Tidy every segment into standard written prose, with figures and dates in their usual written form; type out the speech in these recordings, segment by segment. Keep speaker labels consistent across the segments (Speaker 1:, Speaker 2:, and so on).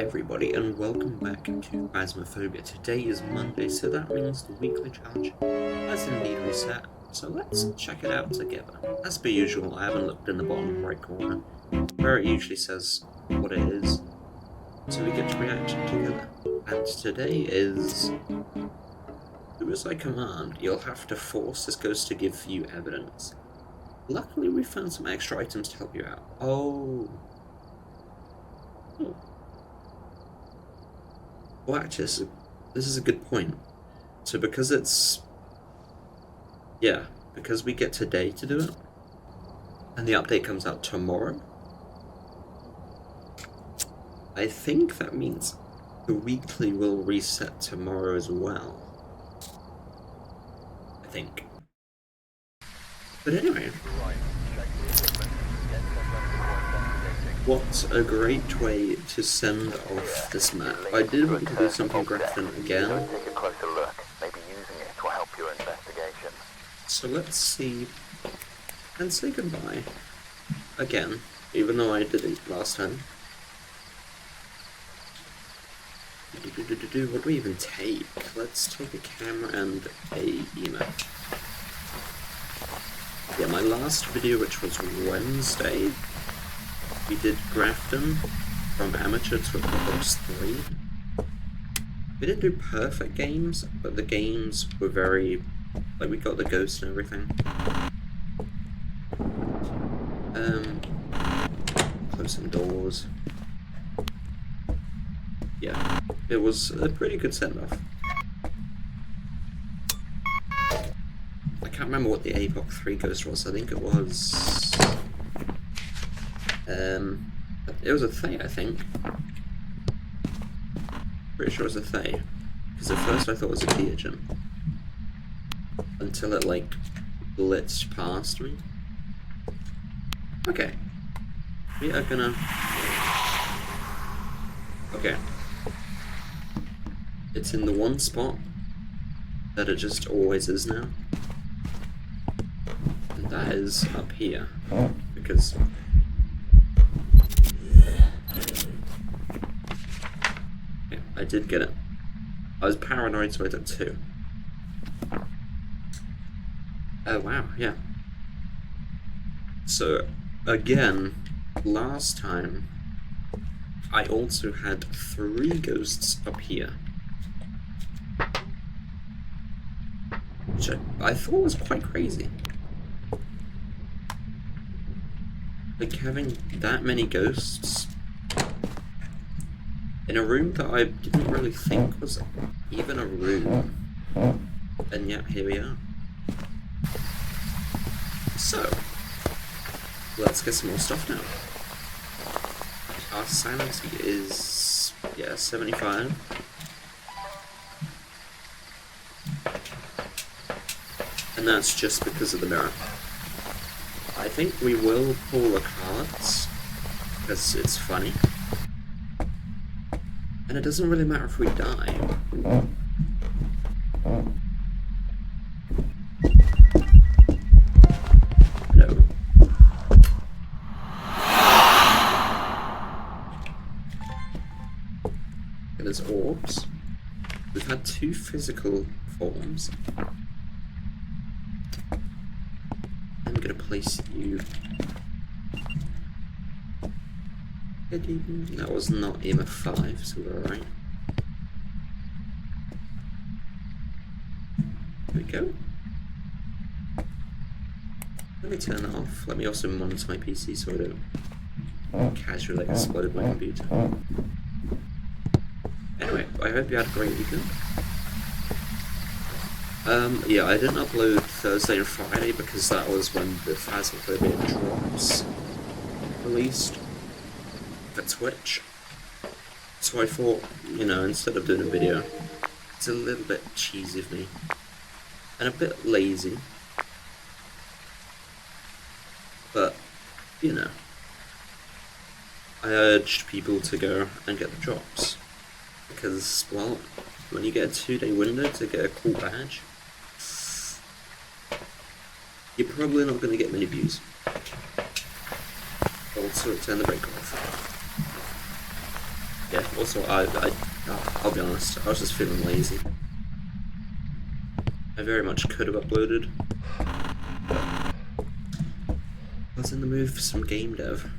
Speaker 1: everybody, and welcome back to Phasmophobia. Today is Monday, so that means the weekly challenge has indeed reset. So let's check it out together. As per usual, I haven't looked in the bottom right corner, where it usually says what it is, so we get to react together. And today is... do as I command. You'll have to force this ghost to give you evidence. Luckily, we found some extra items to help you out. Oh. Well, actually, this is a good point. So because it's... yeah, because we get today to do it, and the update comes out tomorrow, I think that means the weekly will reset tomorrow as well. I think. But anyway. What a great way to send off this map. I did want to do something Grafton again.
Speaker 2: Take a closer look, maybe using it to help your investigation.
Speaker 1: So let's see and say goodbye again, even though I did it last time. What do we even take? Let's take a camera and a EMF. Yeah, my last video, which was Wednesday, we did Grafton from amateur to Epoch 3. We didn't do perfect games, but the games were very... like, we got the ghost and everything. Close some doors. Yeah, it was a pretty good send-off. I can't remember what the Epoch 3 ghost was. I think it was... it was a Thay, I think. Pretty sure it was a Thay. Because at first I thought it was a Deogen. Until it, like, blitzed past me. Okay. We are gonna... okay. It's in the one spot that it just always is now. And that is up here. Because... yeah, I did get it. I was paranoid, so I took 2. Oh wow, yeah. So, again, last time, I also had 3 ghosts up here. Which I thought was quite crazy. Like, having that many ghosts in a room that I didn't really think was even a room. And yet, here we are. So, let's get some more stuff now. Our sanity is, yeah, 75. And that's just because of the mirror. I think we will pull the cards, because it's funny. And it doesn't really matter if we die. No. There's orbs. We've had 2 physical forms. I'm gonna place you. That was not EMF 5, so we're alright. There we go. Let me turn that off. Let me also monitor my PC so I don't casually explode my computer. Anyway, I hope you had a great weekend. Yeah, I didn't upload Thursday and Friday because that was when the Phasmophobia drops released for Twitch. So I thought, you know, instead of doing a video, it's a little bit cheesy of me. And a bit lazy. But, you know, I urged people to go and get the drops. Because, well, when you get a 2-day window to get a cool badge, you're probably not going to get many views. Also, turn the break off. Yeah, also, I'll be honest, I was just feeling lazy. I very much could have uploaded. I was in the mood for some game dev.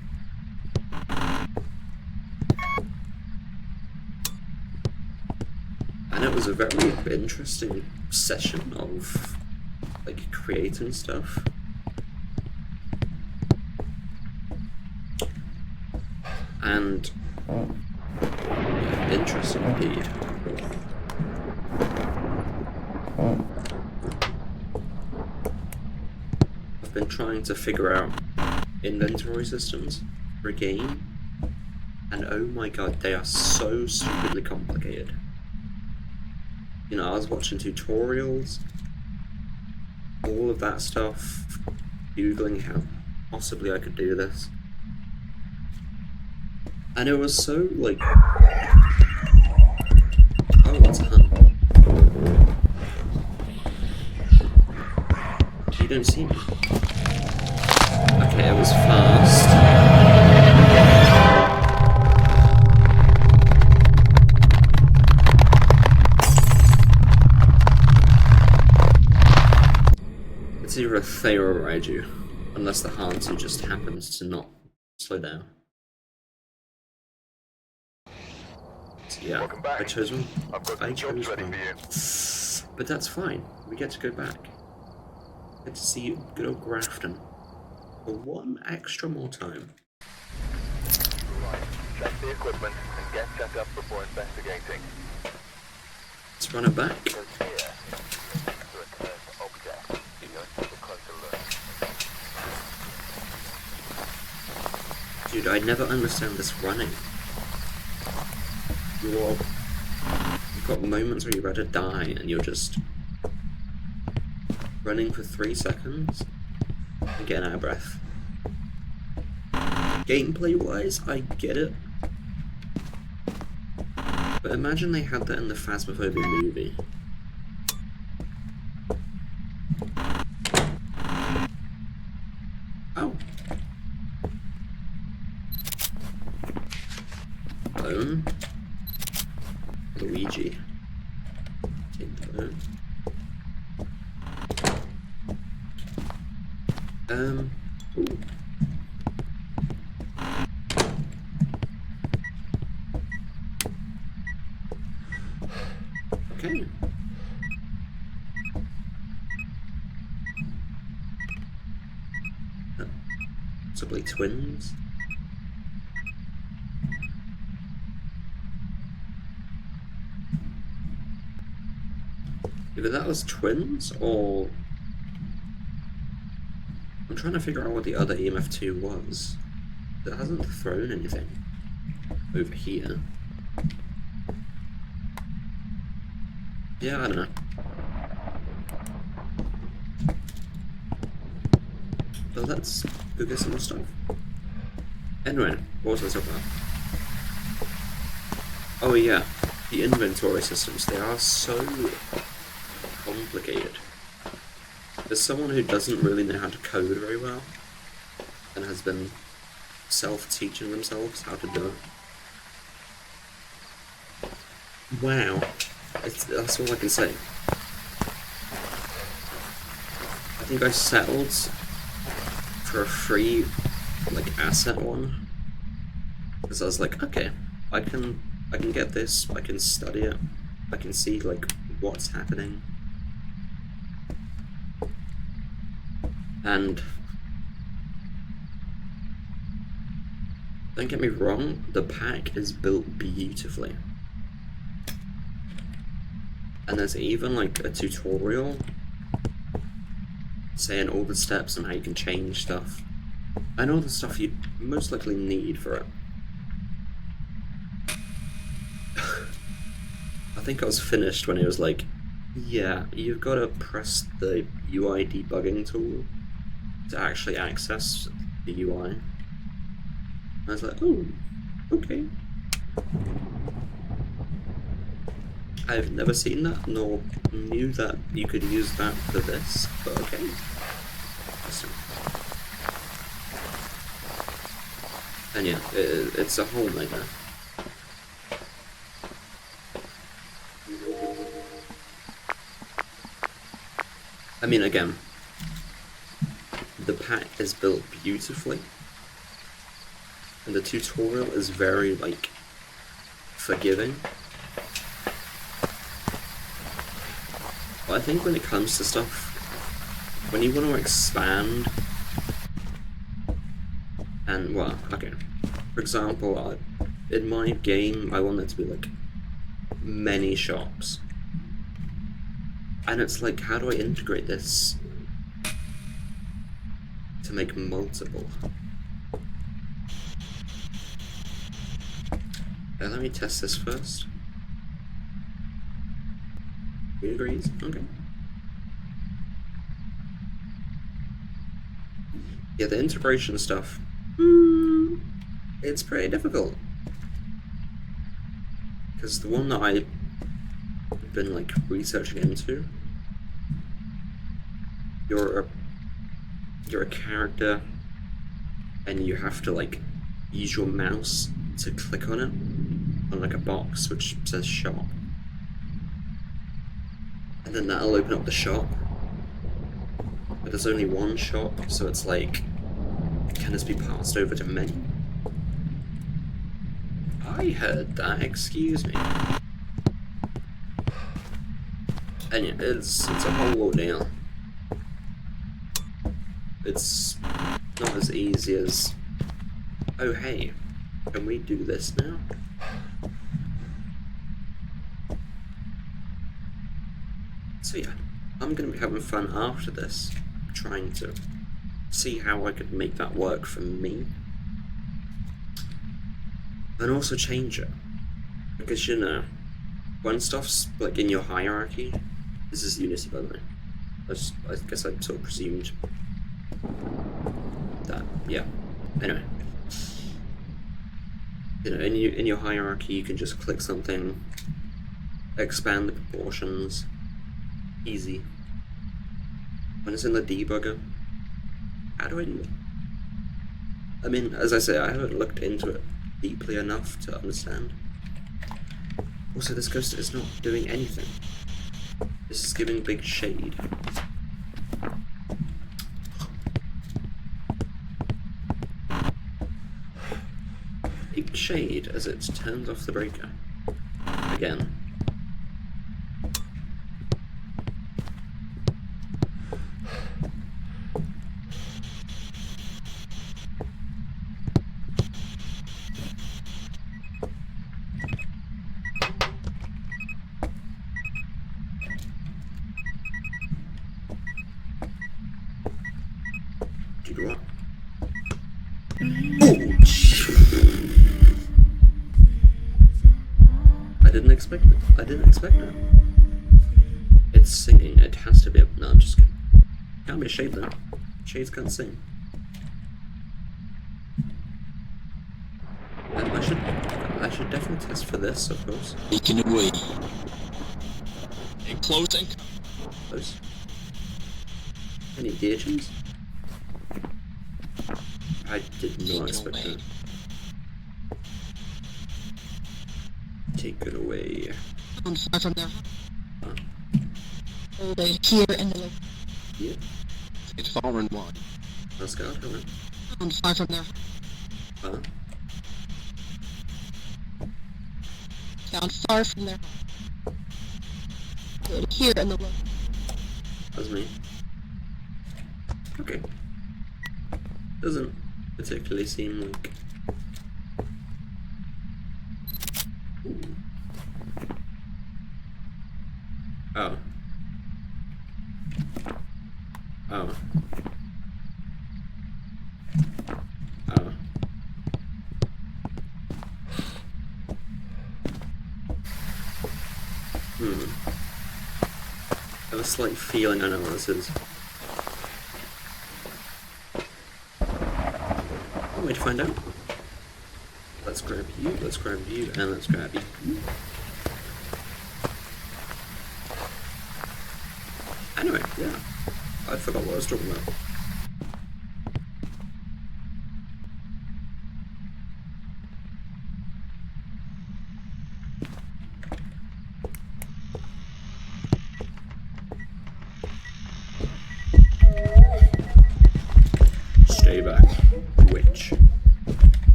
Speaker 1: And it was a very interesting session of, like, creating stuff. And yeah, interesting indeed. I've been trying to figure out inventory systems for a game, and oh my god, they are so stupidly complicated. You know, I was watching tutorials, all of that stuff, googling how possibly I could do this. And it was so, like... Oh, that's a hunt. You don't see me. Okay, it was fast. It's either a Thayer or Raiju, unless the Hantu just happens to not slow down. So yeah, I chose one. I chose one. But that's fine. We get to go back. Get to see good old Grafton for one extra more time.
Speaker 2: Right, check the equipment and get set up before investigating.
Speaker 1: Let's run it back.
Speaker 2: Because here, you're next to a cursed object. Let's take a closer look.
Speaker 1: Dude, I never understand this running. You've got moments where you're about to die and you're just running for 3 seconds and getting out of breath. Gameplay wise, I get it. But imagine they had that in the Phasmophobia movie. Oh. Bone. Luigi. Take the bone. Ooh. Okay. Possibly twins. Either that was twins, or... I'm trying to figure out what the other EMF2 was. It hasn't thrown anything over here. Yeah, I don't know. But let's go get some more stuff. Anyway, what was I talking about? Oh yeah, the inventory systems, they are so complicated. As someone who doesn't really know how to code very well, and has been self-teaching themselves how to do it. Wow. That's all I can say. I think I settled for a free, like, asset one. Because I was like, okay, I can get this, I can study it, I can see, like, what's happening. And don't get me wrong, the pack is built beautifully. And there's even like a tutorial saying all the steps and how you can change stuff. And all the stuff you most likely need for it. I think I was finished when it was like, yeah, you've got to press the UI debugging tool to actually access the UI. And I was like, oh, okay. I've never seen that, nor knew that you could use that for this, but okay. Interesting. And yeah, it's a whole nightmare. I mean, again, the pack is built beautifully, and the tutorial is very, like, forgiving. But I think when it comes to stuff, when you want to expand, and, well, okay, for example, in my game, I want it to be, like, many shops. And it's like, how do I integrate this to make multiple? Let me test this first. He agrees? Okay. Yeah, the integration stuff, it's pretty difficult. Because the one that I've been, like, researching into, you're a character, and you have to, like, use your mouse to click on it, on, like, a box which says shop. And then that'll open up the shop. But there's only one shop, so it's like, can this be passed over to many? I heard that, excuse me. And yeah, it's a whole ordeal. It's not as easy as, oh hey, can we do this now? So yeah, I'm gonna be having fun after this, trying to see how I could make that work for me. And also change it. Because, you know, when stuff's, like, in your hierarchy, this is Unity, by the way. I guess I sort of presumed that, yeah. Anyway. You know, in your hierarchy, you can just click something, expand the proportions, easy. When it's in the debugger, how do I do it? I mean, as I say, I haven't looked into it deeply enough to understand. Also, this ghost is not doing anything. This is giving big shade. Big shade as it turns off the breaker. Again. I didn't expect it. It's singing. It has to be. No, I'm just kidding. Can't be a shade though. Shades can't sing. And I should definitely test for this, of course.
Speaker 3: Making away. And closing.
Speaker 1: Close. Any DHs? I did not expect that. Take it away.
Speaker 3: Far from there.
Speaker 1: Huh?
Speaker 3: They're here in the
Speaker 1: Yeah.
Speaker 3: It's far and wide.
Speaker 1: Let's go. Alright.
Speaker 3: Far from there.
Speaker 1: Huh?
Speaker 3: Down far from there. Here in the low.
Speaker 1: That's me. Okay. Doesn't particularly seem like. Oh. Oh. Oh. I have a slight feeling I know what this is. Oh, wait to find out. Let's grab you, and let's grab you. Anyway, yeah. I forgot what I was talking about.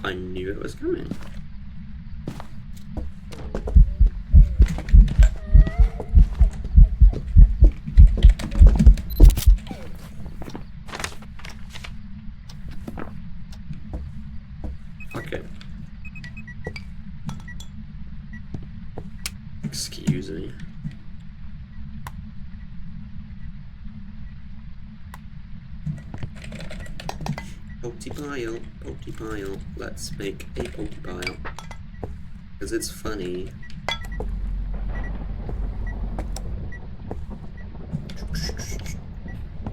Speaker 1: I knew it was coming. Okay. Excuse me. Potty pile. Let's make a potty pile. Because it's funny.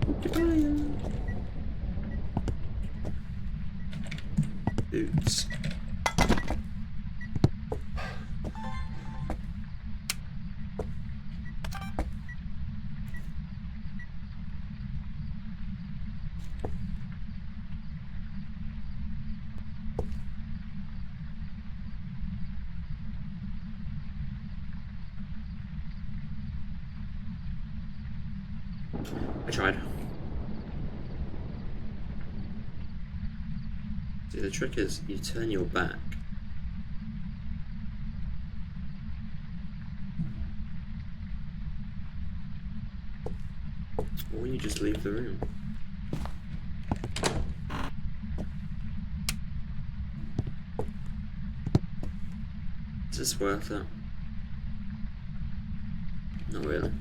Speaker 1: Potty pile. Boots. I tried. See, the trick is you turn your back. Or you just leave the room. Is this worth it? Not really.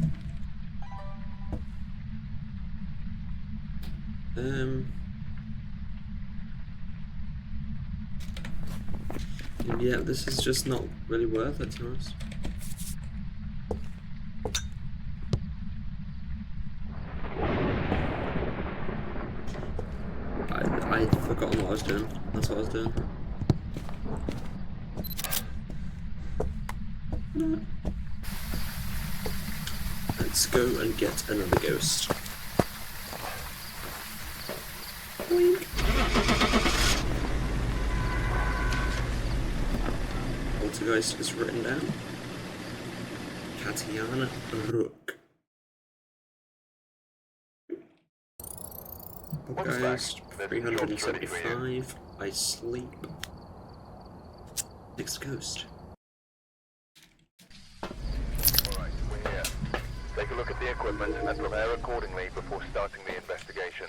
Speaker 1: Yeah, this is just not really worth it, to be honest. I'd forgotten what I was doing. That's what I was doing. No. Let's go and get another ghost. Boink. Poltergeist is written down. Katiana Rook. Poltergeist 375. I sleep. Next ghost.
Speaker 2: Alright, we're here. Take a look at the equipment and prepare accordingly before starting the investigation.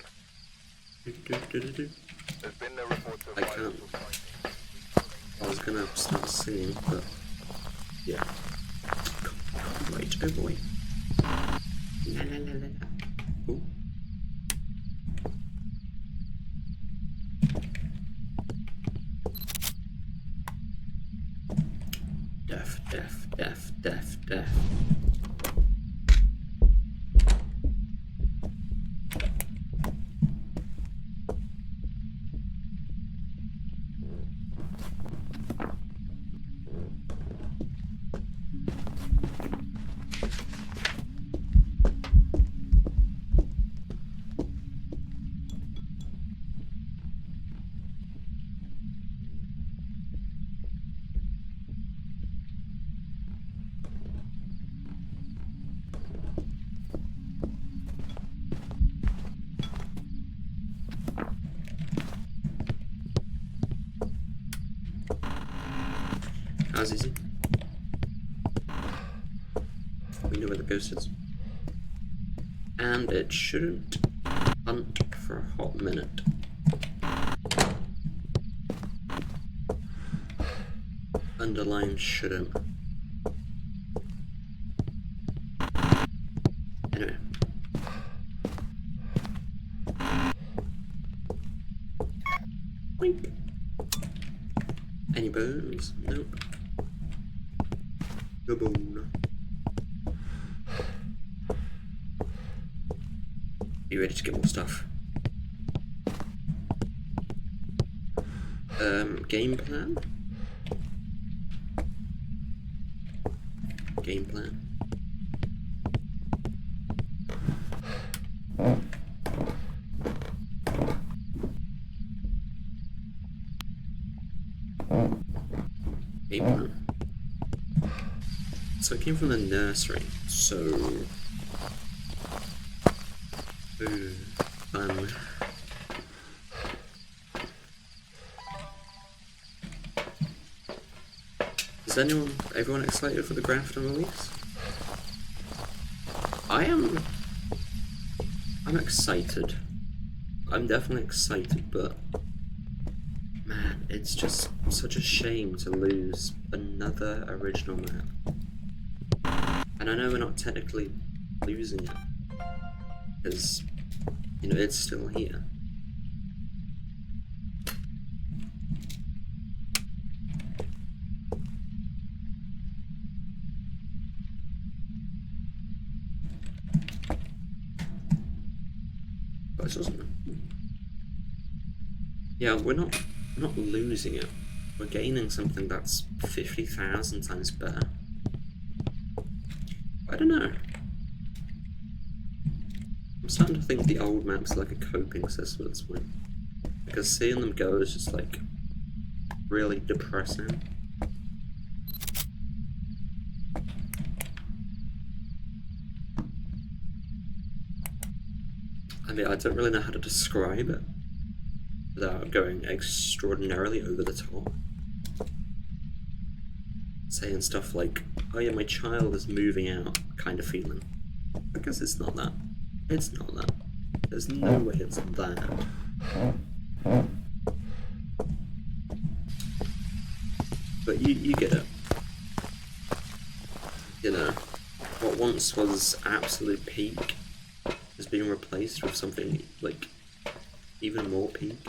Speaker 2: There's been no reports of
Speaker 1: I can't. I was gonna start singing, but yeah. Wait, oh boy. La la la la la. Ooh. Deaf, deaf, deaf, deaf, deaf. As easy. We know where the ghost is. And it shouldn't hunt for a hot minute. Underline shouldn't. Anyway. Boink. Any bones? Nope. No bone. Be ready to get more stuff. Game plan? Game plan. Game plan. So it came from the nursery, so... Ooh, fun. Is everyone excited for the Grafton release? I'm excited. I'm definitely excited, but man, it's just such a shame to lose another original map. And I know we're not technically losing it, because, you know, it's still here. But it doesn't. Yeah, we're not losing it. We're gaining something that's 50,000 times better. I don't know. I'm starting to think the old maps are like a coping system at this point. Because seeing them go is just like really depressing. I mean, I don't really know how to describe it without going extraordinarily over the top. Saying stuff like, oh yeah, my child is moving out kind of feeling. Because it's not that. It's not that. There's no way it's that. But you get it. You know, what once was absolute peak has been replaced with something like even more peak.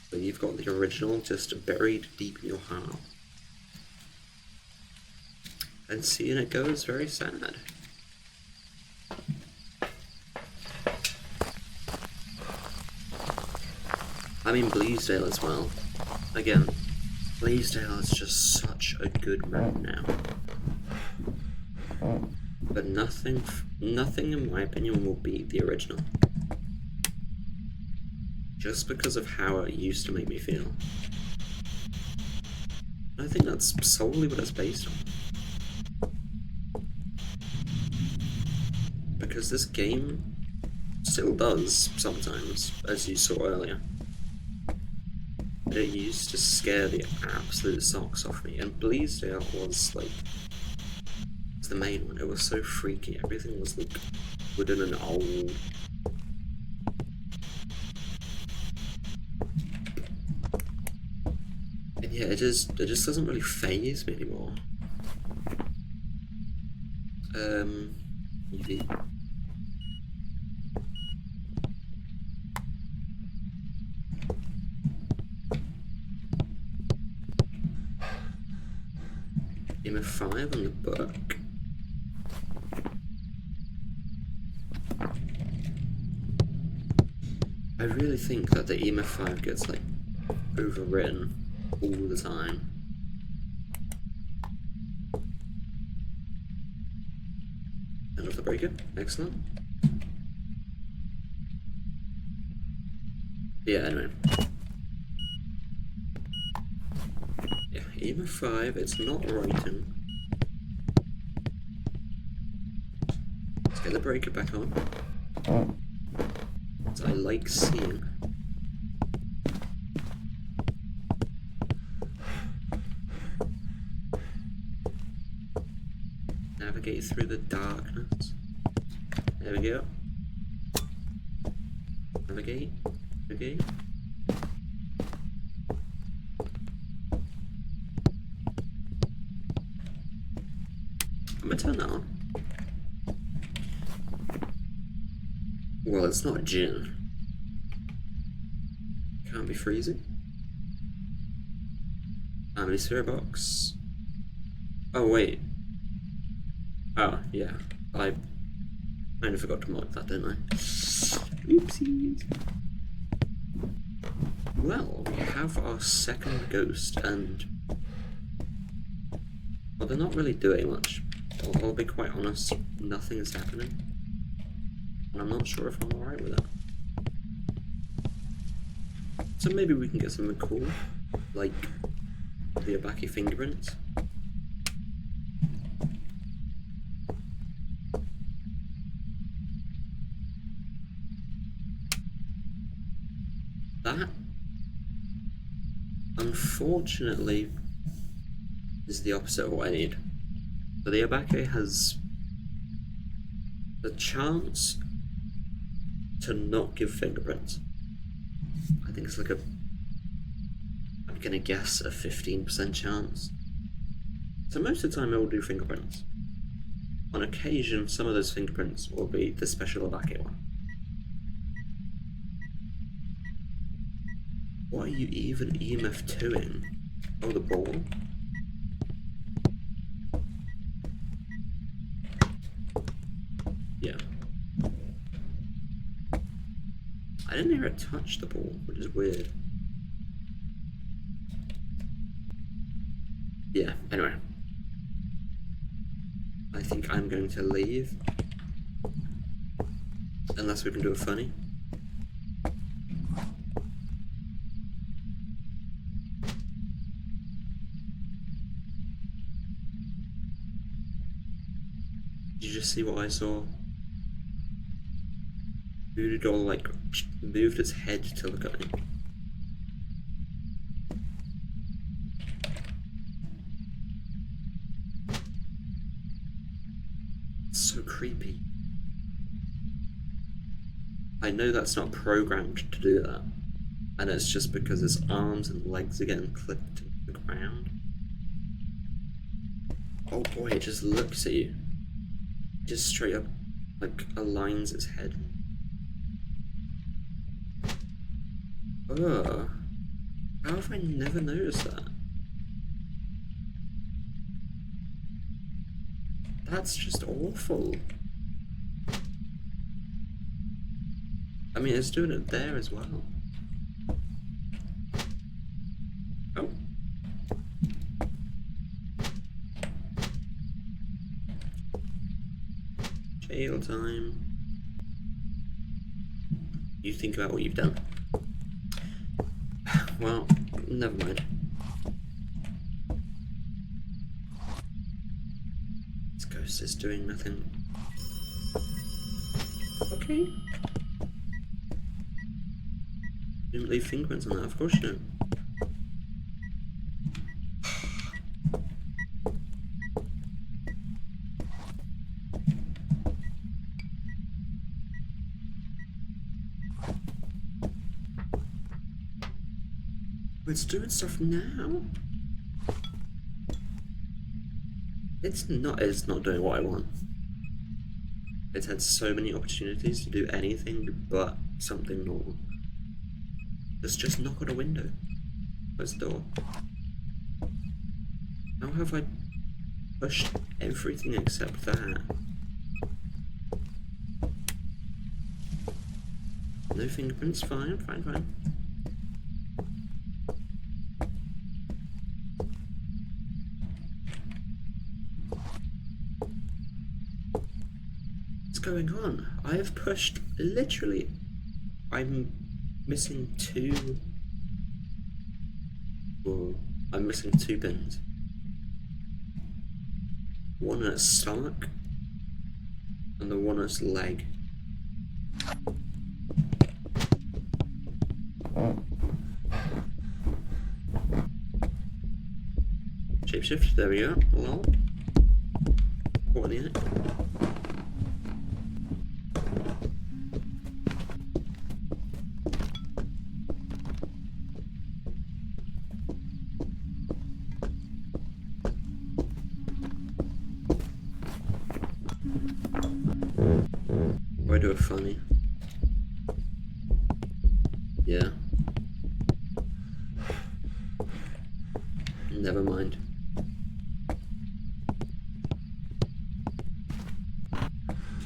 Speaker 1: So you've got the original just buried deep in your heart. And seeing it go is very sad. I mean Bleasdale as well. Again, Bleasdale is just such a good map now. But nothing in my opinion will beat the original. Just because of how it used to make me feel. I think that's solely what it's based on. Because this game still does sometimes, as you saw earlier. It used to scare the absolute socks off me, and Bleasdale was like the main one. It was so freaky. Everything was like wooden and old. And yeah, it just doesn't really faze me anymore. Easy. EMF 5 on the book. I really think that the EMF 5 gets like overwritten all the time. End of the breaker, excellent. Yeah, anyway. Yeah, EMF 5, it's not writing. Let's get the breaker back on. So I like seeing. Navigate through the darkness. There we go. Navigate. Navigate. I'm gonna turn that on. Well, it's not gin. Can't be freezing. Family cereal box. Oh wait. Oh yeah. I kind of forgot to mark that, didn't I? Oopsies. Well, we have our second ghost, and well, they're not really doing much. I'll be quite honest. Nothing is happening. And I'm not sure if I'm alright with that. So maybe we can get something cool, like the Abaki fingerprints. That unfortunately, is the opposite of what I need. So the Abake has the chance to not give fingerprints. I think it's like I'm gonna guess a 15% chance. So most of the time it will do fingerprints. On occasion, some of those fingerprints will be the special Abake one. What are you even EMF 2ing? Oh, the ball? Yeah. I didn't hear it touch the ball, which is weird. Yeah, anyway. I think I'm going to leave. Unless we can do a funny. Did you just see what I saw? Voodoo doll, like, moved its head to look at me. It's so creepy. I know that's not programmed to do that. And it's just because its arms and legs are getting clipped to the ground. Oh boy, it just looks at you. It just straight up, like, aligns its head. Ugh. How have I never noticed that? That's just awful. I mean, it's doing it there as well. Oh. Jail time. You think about what you've done. Well, never mind. This ghost is doing nothing. Okay. Didn't leave fingerprints on that, of course you don't. It's doing stuff now. It's not doing what I want. It's had so many opportunities to do anything but something normal. Let's just knock on a window. Close the door. How have I pushed everything except that? No fingerprints, fine. What's going on? I have pushed literally. I'm missing two. Well, I'm missing two pins. One at its stomach and the one at its leg. Shapeshift, there we go. Lol. What in the heck? Or do it funny. Yeah. Never mind.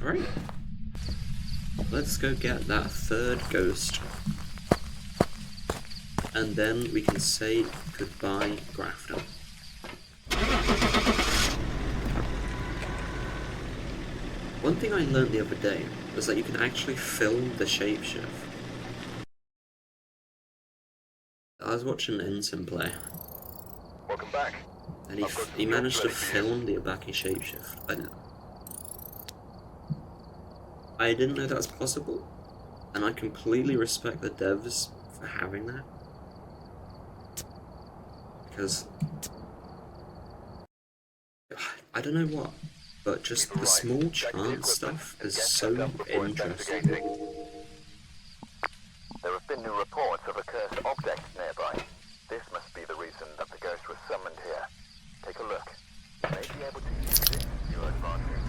Speaker 1: Alright. Let's go get that third ghost. And then we can say goodbye, Grafton. One thing I learned the other day was that you can actually film the shapeshift. I was watching Ensign play.
Speaker 2: Welcome back.
Speaker 1: And he managed to film the Abaki shapeshift. I didn't know that was possible, and I completely respect the devs for having that. because I don't know what, but just the small chance stuff is so interesting.
Speaker 2: There have been new reports of a cursed object nearby. This must be the reason that the ghost was summoned here. Take a look. You may be able to use this to your advantage.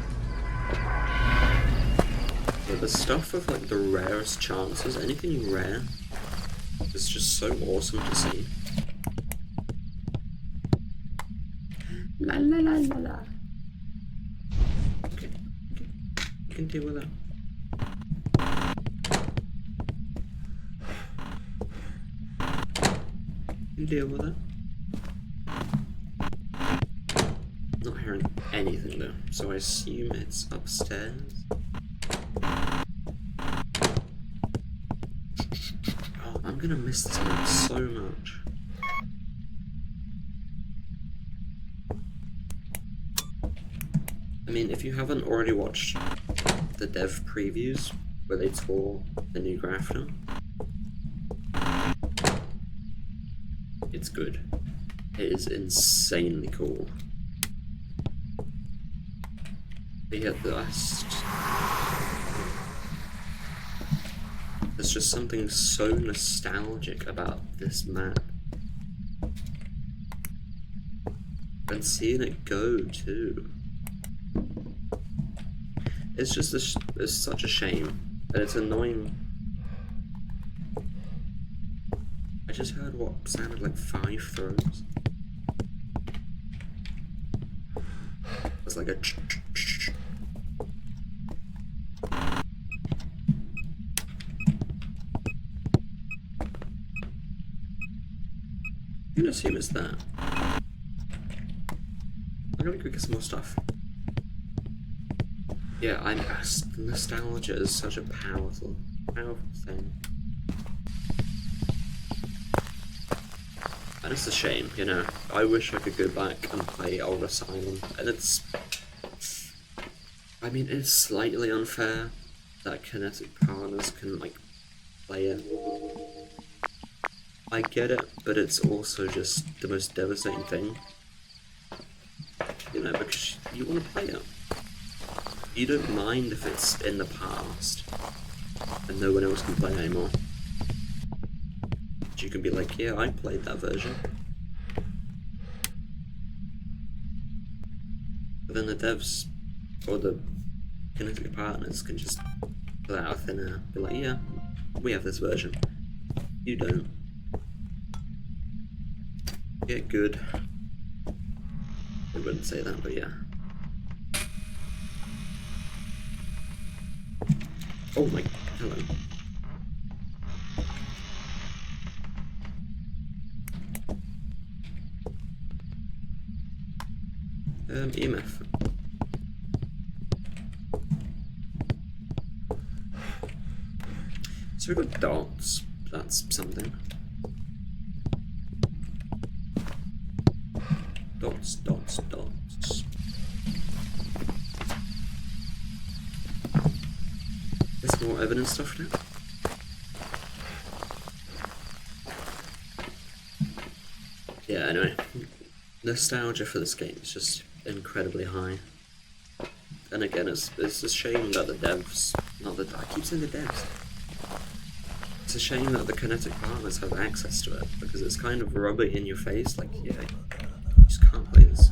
Speaker 1: Yeah, the stuff of like the rarest chances, anything rare, is just so awesome to see. La la la la la. Okay, you can deal with that. You can deal with it. Not hearing anything though, so I assume it's upstairs. Oh, I'm gonna miss this map so much. I mean, if you haven't already watched the dev previews where they tour the new Grafton, it's good. It is insanely cool. But yet there's just something so nostalgic about this map. And seeing it go too. It's just it's such a shame, and it's annoying. I just heard what sounded like 5 throws. It was like a ch-ch-ch-ch. I'm gonna assume it's that. I'm gonna go get some more stuff. Yeah, nostalgia is such a powerful thing. And it's a shame, you know. I wish I could go back and play Old Asylum, and I mean, it's slightly unfair that kinetic partners can, like, play it. I get it, but it's also just the most devastating thing. You know, because you want to play it. You don't mind if it's in the past and no one else can play anymore. But you can be like, yeah, I played that version. But then the devs or the kinetic partners can just pull it out of thin air, be like, yeah, we have this version. You don't. Get good. I wouldn't say that, but yeah. Oh my, hello. EMF. So we've got dots, that's something. Dots, dots, dots. There's more evidence stuff now. Yeah, anyway. Nostalgia for this game is just incredibly high. And again, it's a shame that the devs, I keep saying the devs. It's a shame that the kinetic partners have access to it, because it's kind of rub it in your face, like, yeah, you just can't play this.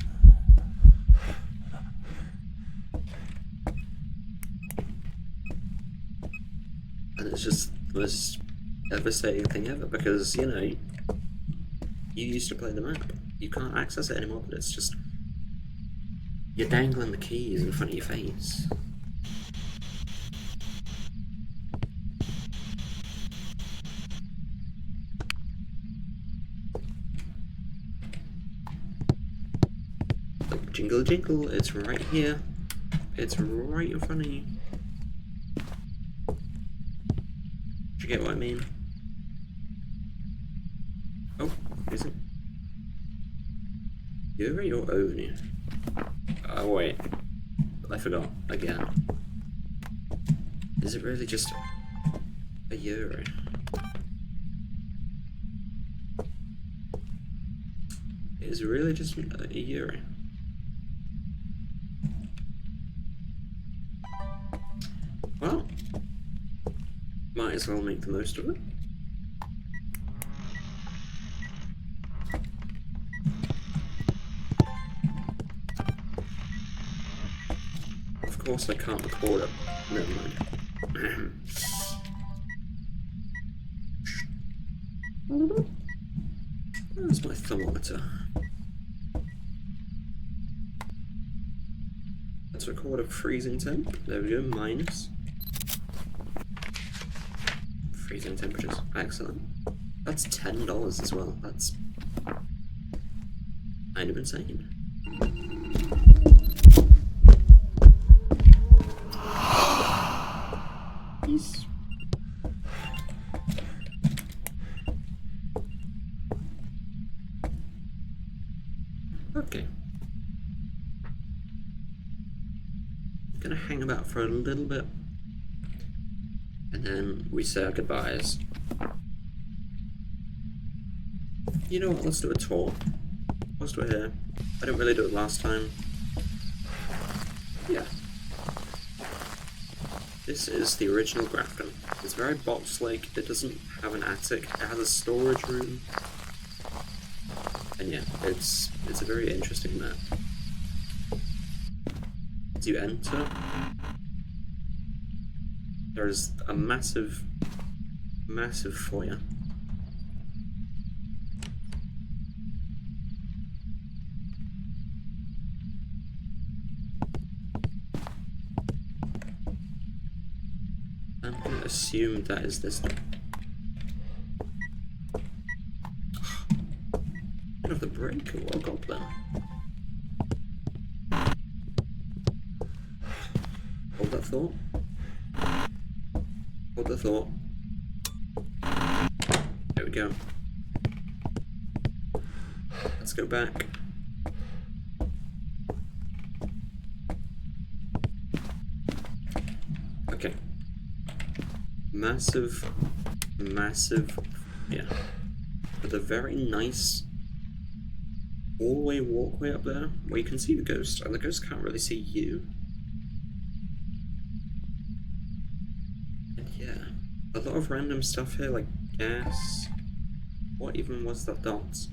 Speaker 1: And it's just the most devastating thing ever, because, you know, you used to play the map. You can't access it anymore, but it's just, you're dangling the keys in front of your face. Like, jingle jingle, it's right here. It's right in front of you. Do you get what I mean? Oh, is it? Yuri or Oni? Oh wait, I forgot again. Is it really just a Yuri? It's really just a Yuri. Well, might as well make the most of it. Of course I can't record it. Never mind. Where's my thermometer? Let's record a freezing temp. There we go, minus. Freezing temperatures. Excellent. That's $10 as well. That's kind of insane. Peace. Okay. Gonna hang about for a little bit, and then we say our goodbyes. You know what? Let's do a tour. Whilst we're here, I didn't really do it last time. Yeah. This is the original Grafton. It's very box-like. It doesn't have an attic. It has a storage room. And yeah, it's a very interesting map. As you enter, there is a massive foyer. I'm going to assume that is this door. Bit of the break, what a goblin. Hold that thought. Hold the thought. There we go. Let's go back. Okay. Massive, yeah. With a very nice hallway walkway up there where you can see the ghost, and the ghost can't really see you. And yeah, a lot of random stuff here, like gas. What even was that dot?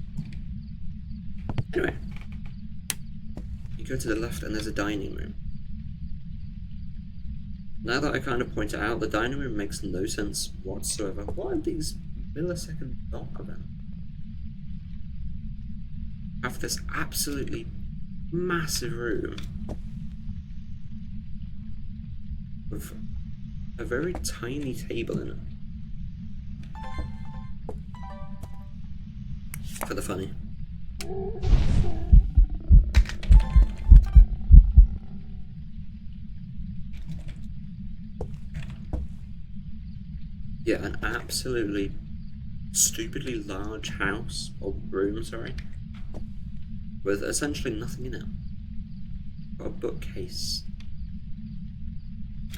Speaker 1: Anyway, you go to the left and there's a dining room. Now that I kind of point it out, the dining room makes no sense whatsoever. What are these millisecond dot events? Have this absolutely massive room with a very tiny table in it. For the funny. Yeah, an absolutely stupidly large house, or room, sorry, with essentially nothing in it. Got a bookcase,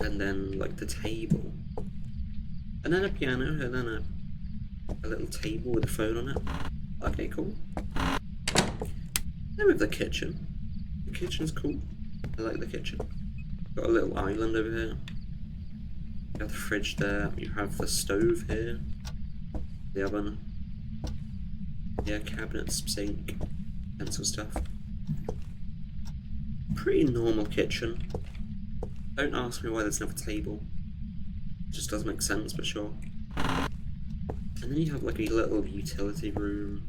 Speaker 1: and then like the table, and then a piano, and then a little table with a phone on it. Okay, cool. Then we have the kitchen. The kitchen's cool. I like the kitchen. Got a little island over here. You have the fridge there. You have the stove here. The oven. Yeah, cabinets, sink, pencil stuff. Pretty normal kitchen. Don't ask me why there's another table. It just doesn't make sense, but sure. And then you have like a little utility room,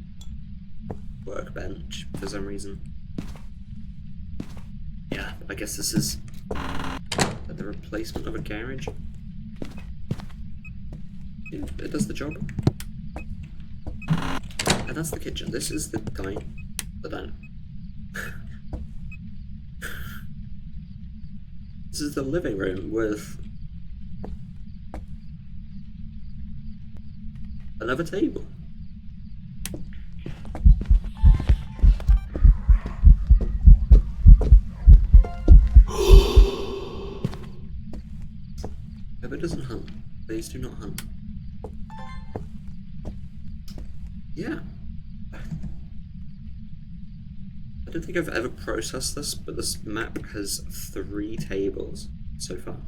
Speaker 1: workbench for some reason. Yeah, I guess this is the replacement of a garage. Yeah, it does the job. And that's the kitchen. This is the diner. This is the living room with another table. Pepper doesn't hunt. Please do not hunt. Yeah. don't think I've ever processed this, but this map has 3 tables so far.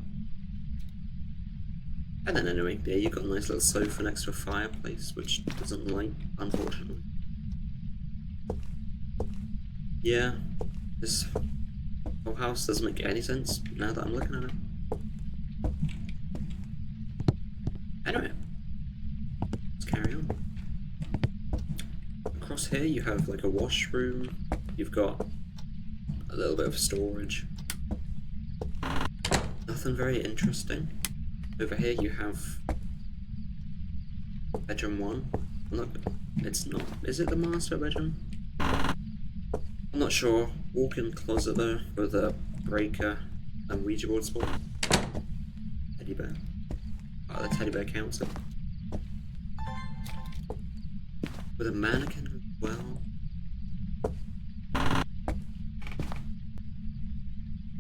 Speaker 1: And then anyway, yeah, you've got a nice little sofa next to a fireplace, which doesn't light, unfortunately. Yeah, this whole house doesn't make any sense now that I'm looking at it. Anyway, let's carry on. Across here you have like a washroom, you've got a little bit of storage. Nothing very interesting. Over here you have bedroom 1. Look, it's not. Is it the master bedroom? I'm not sure. Walk-in closet though, with a breaker and Ouija board spot. Teddy bear. Oh, the teddy bear counts it. With a mannequin as well.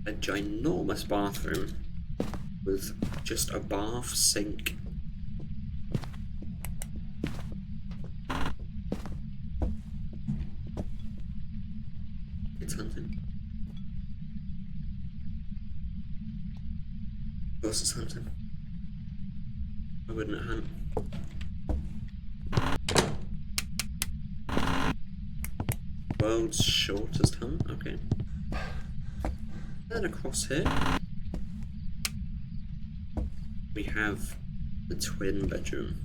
Speaker 1: A ginormous bathroom with just a bath sink. It's hunting. Of course it's hunting. Why wouldn't it hunt? World's shortest hunt? Okay. Then across here we have the twin bedroom.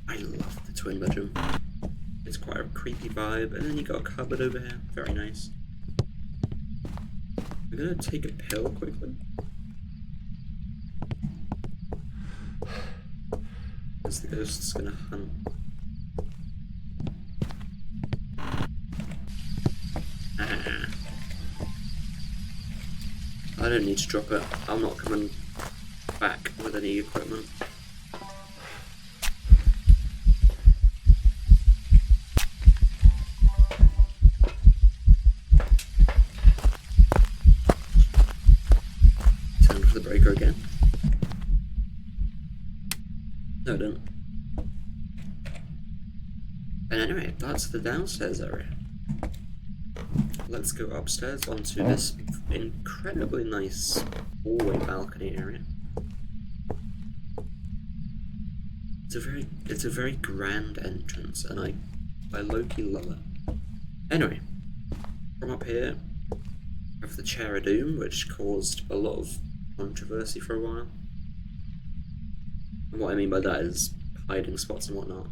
Speaker 1: I love the twin bedroom. It's quite a creepy vibe, and then you got a cupboard over here. Very nice. I'm gonna take a pill quickly. Because the ghost's gonna hunt. I don't need to drop it. I'm not coming back with any equipment. Turn for the breaker again. No, I didn't. And anyway, that's the downstairs area. Let's go upstairs onto this incredibly nice hallway balcony area. It's a very grand entrance, and I low-key love it. Anyway, from up here, I have the Chair of Doom, which caused a lot of controversy for a while. And what I mean by that is hiding spots and whatnot.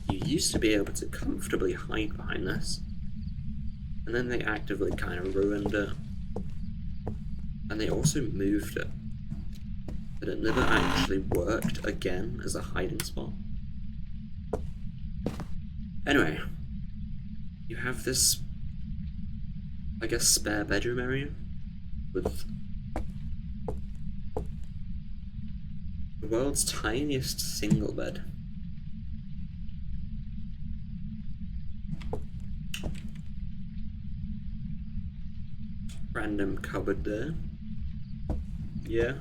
Speaker 1: You used to be able to comfortably hide behind this, and then they actively kind of ruined it. And they also moved it, but it never actually worked again as a hiding spot. Anyway, you have this, I guess, spare bedroom area with the world's tiniest single bed. Random cupboard there. Yeah.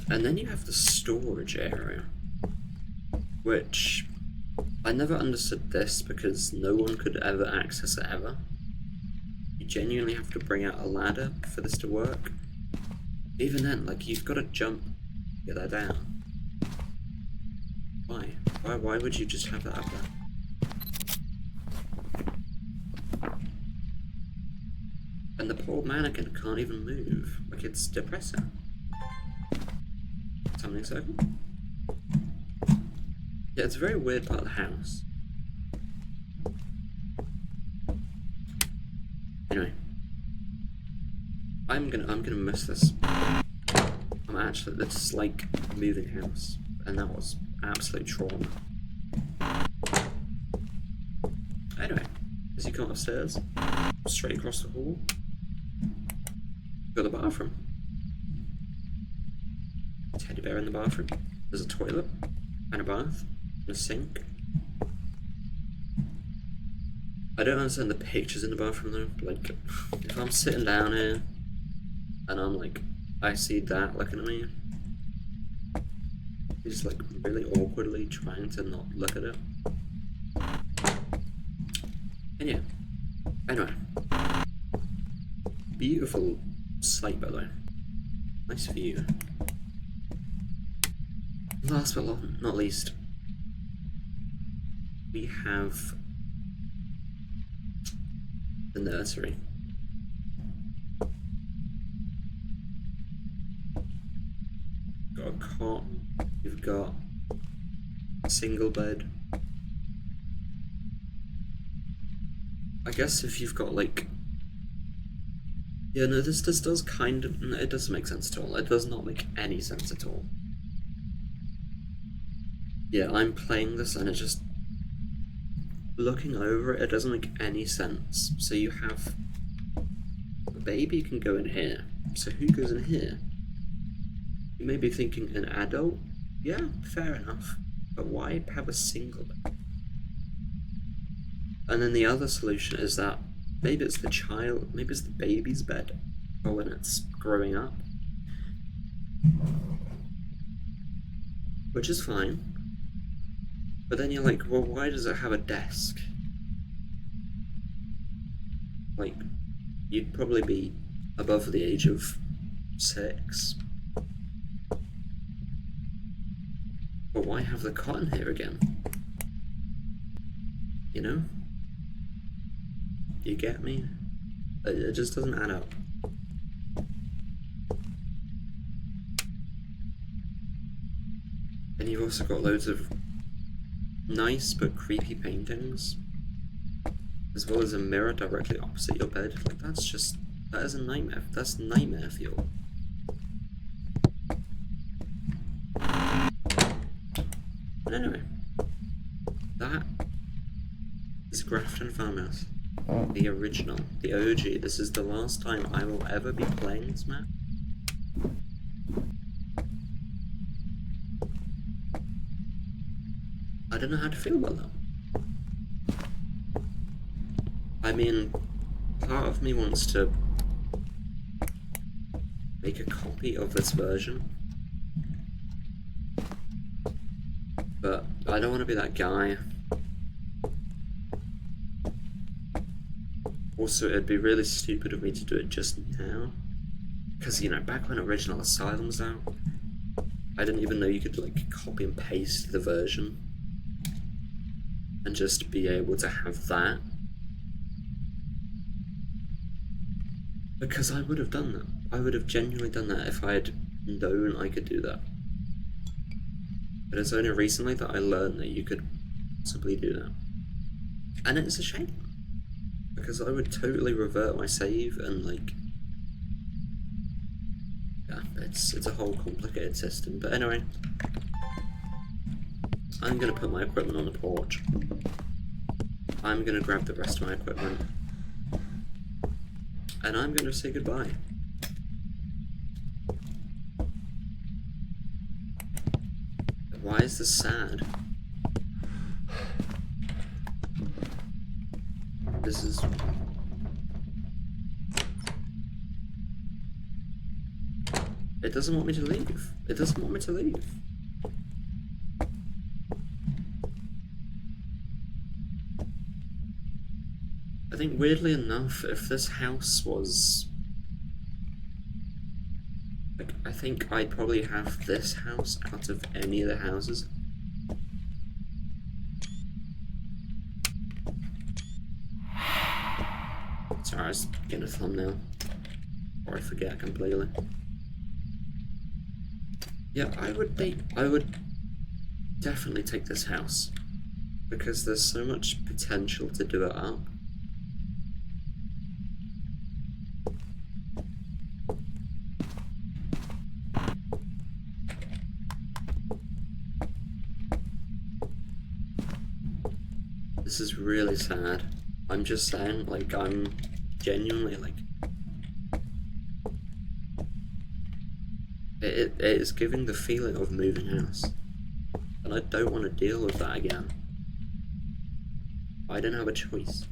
Speaker 1: And then you have the storage area, which I never understood this because no one could ever access it ever. You genuinely have to bring out a ladder for this to work. Even then, like, you've got to jump to get that down. Why? Why would you just have that up there? And the poor mannequin can't even move. Like, it's depressing. Summoning circle? Yeah, it's a very weird part of the house. Anyway. I'm gonna miss this. It's like moving house. And that was absolute trauma. Anyway, as you come upstairs, straight across the hall, got the bathroom. Teddy bear in the bathroom. There's a toilet, and a bath, and a sink. I don't understand the pictures in the bathroom though. Like, if I'm sitting down here, and I'm like, I see that looking at me, He's like really awkwardly trying to not look at it. And yeah, anyway. Beautiful sight, by the way. Nice view. Last but not least, we have the nursery. Got a cot, you've got a single bed. I guess if you've got like... Yeah, no, this does kind of... It doesn't make sense at all. It does not make any sense at all. Yeah, I'm playing this and it just... Looking over it, it doesn't make any sense. So you have... A baby can go in here. So who goes in here? You may be thinking an adult? Yeah, fair enough. But why have a single bed? And then the other solution is that maybe it's the child, maybe it's the baby's bed for when it's growing up. Which is fine. But then you're like, well, why does it have a desk? Like, you'd probably be above the age of 6. But why have the cot in here again? You know? You get me? It just doesn't add up. And you've also got loads of nice but creepy paintings, as well as a mirror directly opposite your bed. Like, that's just... that is a nightmare. That's nightmare fuel. But anyway, that is Grafton Farmhouse. The original, the OG. This is the last time I will ever be playing this map. I don't know how to feel about that. I mean, part of me wants to make a copy of this version, but I don't want to be that guy. Also, it'd be really stupid of me to do it just now, because, you know, back when Original Asylum was out, I didn't even know you could, like, copy and paste the version and just be able to have that. Because I would have done that. I would have genuinely done that if I had known I could do that. But it's only recently that I learned that you could possibly do that. And it's a shame. Because I would totally revert my save and, like... yeah, it's a whole complicated system. But anyway, I'm gonna put my equipment on the porch. I'm gonna grab the rest of my equipment. And I'm gonna say goodbye. Why is this sad? This is... it doesn't want me to leave. It doesn't want me to leave. I think weirdly enough, if this house was... like, I think I'd probably have this house out of any of the houses. Sorry, I was getting a thumbnail. Or I forget completely. Yeah, I would definitely take this house. Because there's so much potential to do it up. This is really sad. I'm just saying, like, I'm genuinely, like... It is giving the feeling of moving house. And I don't want to deal with that again. I don't have a choice.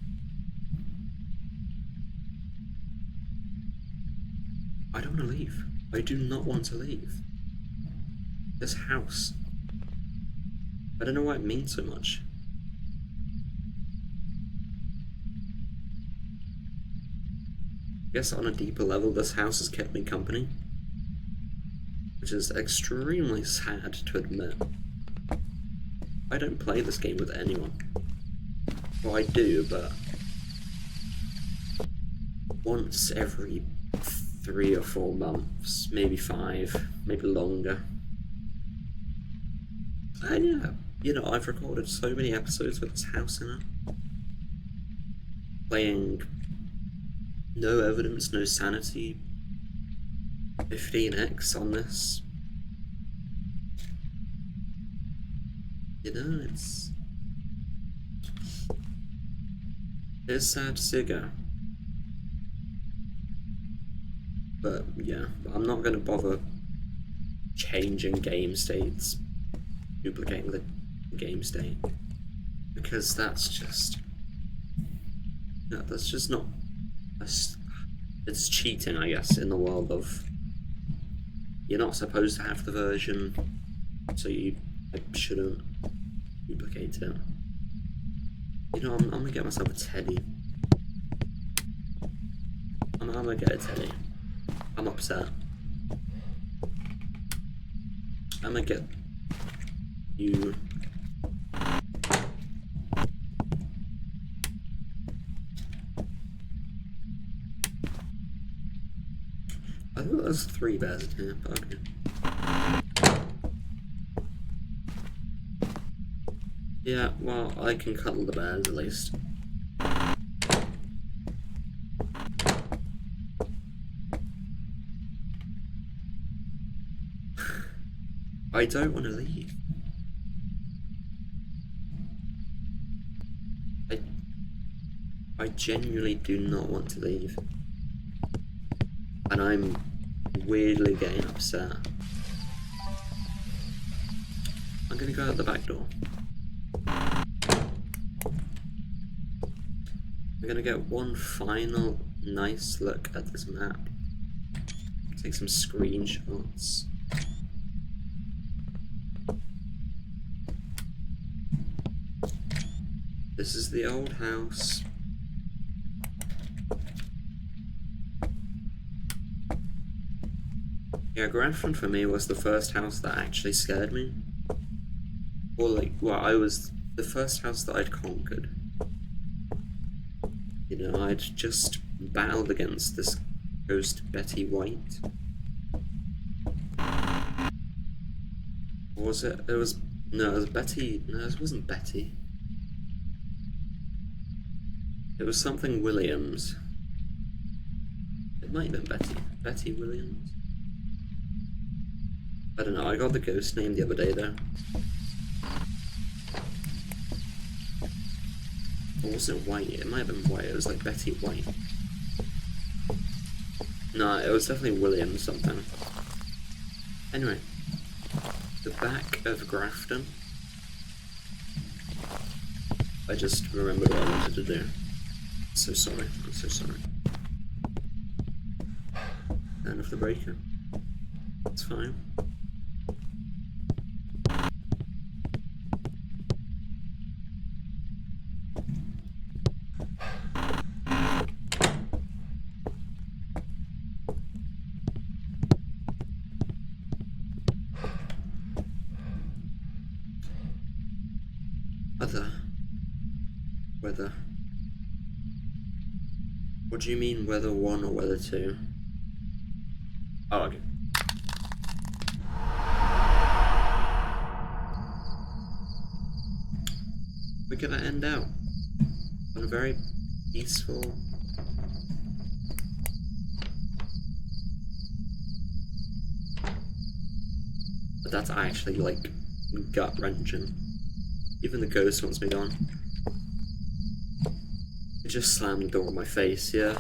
Speaker 1: I don't want to leave. I do not want to leave. This house I don't know why it means so much. I guess on a deeper level, this house has kept me company, which is extremely sad to admit. I don't play this game with anyone. Well, I do, but once every 3 or 4 months, maybe 5, maybe longer. And yeah, you know, I've recorded so many episodes with this house in it. Playing No Evidence, No Sanity, 15x on this. You know, it's sad to see it go. But yeah, I'm not going to bother changing game states, duplicating the game state, because that's just not. It's cheating, I guess, in the world of you're not supposed to have the version, so I shouldn't duplicate it. You know, I'm gonna get myself a teddy. I'm gonna get a teddy. I'm upset. I'm gonna get you. I thought there's 3 bears in here, but okay. Yeah, well, I can cuddle the bears at least. I don't want to leave. I genuinely do not want to leave. And I'm weirdly getting upset. I'm gonna go out the back door. I'm gonna get one final nice look at this map. Take some screenshots. This is the old house. Yeah, Grafton for me was the first house that actually scared me. Or like, well, I was the first house that I'd conquered. You know, I'd just battled against this ghost Betty White. Or was it? It was Betty. No, it wasn't Betty. It was something Williams. It might have been Betty. Betty Williams. I don't know, I got the ghost name the other day though. Or was it White? It might have been White, it was like Betty White. No, it was definitely William something. Anyway, the back of Grafton. I just remembered what I wanted to do. So sorry, I'm so sorry. Turn off the breaker. It's fine. Weather. What do you mean weather 1 or weather 2? Oh, okay. We're gonna end out on a very peaceful. But that's actually like gut wrenching. Even the ghost wants me gone. It just slammed the door in my face, yeah.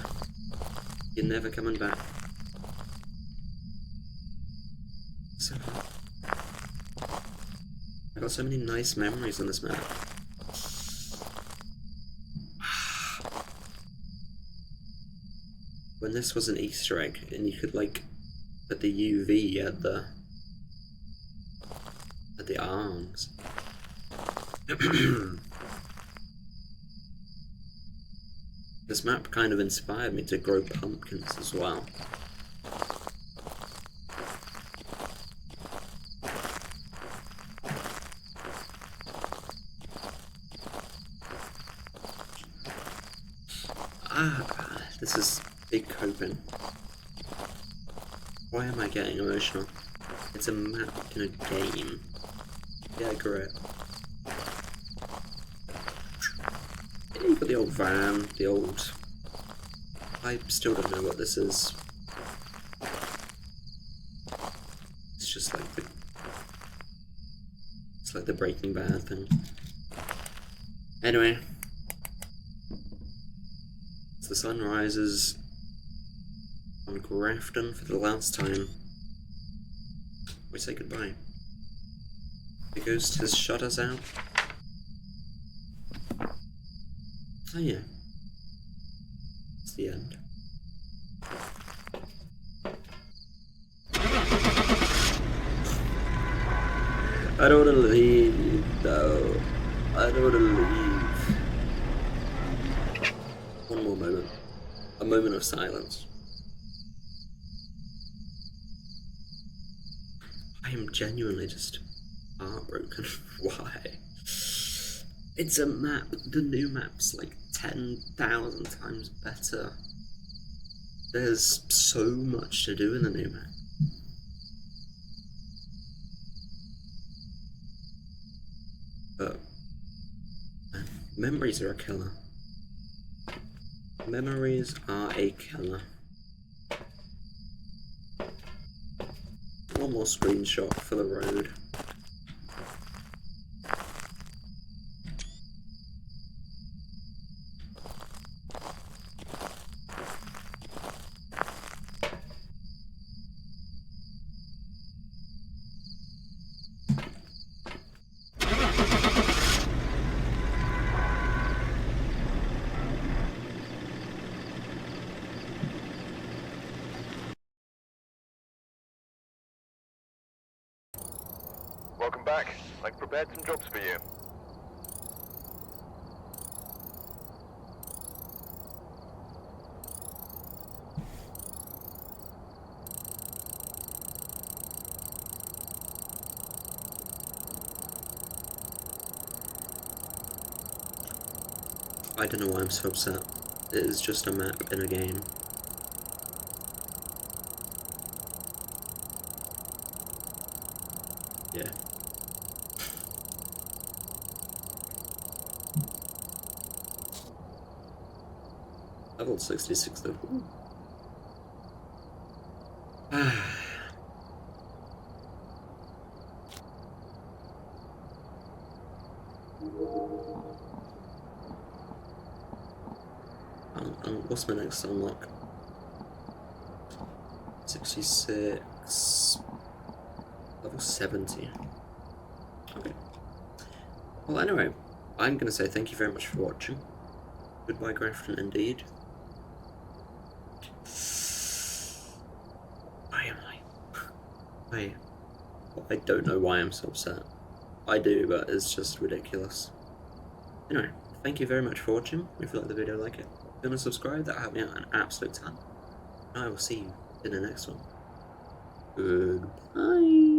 Speaker 1: You're never coming back. So I got so many nice memories on this map. When this was an Easter egg and you could like put the UV at the arms. This map kind of inspired me to grow pumpkins as well. This is big coping. Why am I getting emotional? It's a map in a game. Yeah, great. Yeah, you've got the old van, the old... I still don't know what this is. It's just like the... It's like the Breaking Bad thing. Anyway. The sun rises on Grafton for the last time. We say goodbye. The ghost has shut us out. Oh yeah. It's the end. I don't want to leave, no. I don't want to leave. One more moment. A moment of silence. I am genuinely just heartbroken. Why? It's a map. The new map's like 10,000 times better. There's so much to do in the new map. But memories are a killer. Memories are a killer. One more screenshot for the road.
Speaker 2: Welcome back. I've prepared some jobs for you.
Speaker 1: I don't know why I'm so upset. It is just a map in a game. Yeah. Level 66 though. What's my next unlock? 66. Level 70. Okay. Well, anyway, I'm gonna say thank you very much for watching. Goodbye, Grafton, indeed. Why am I don't know why I'm so upset. I do, but it's just ridiculous. Anyway, thank you very much for watching. If you like the video, like it. If you want to subscribe, that'll help me out an absolute ton. And I will see you in the next one. Goodbye.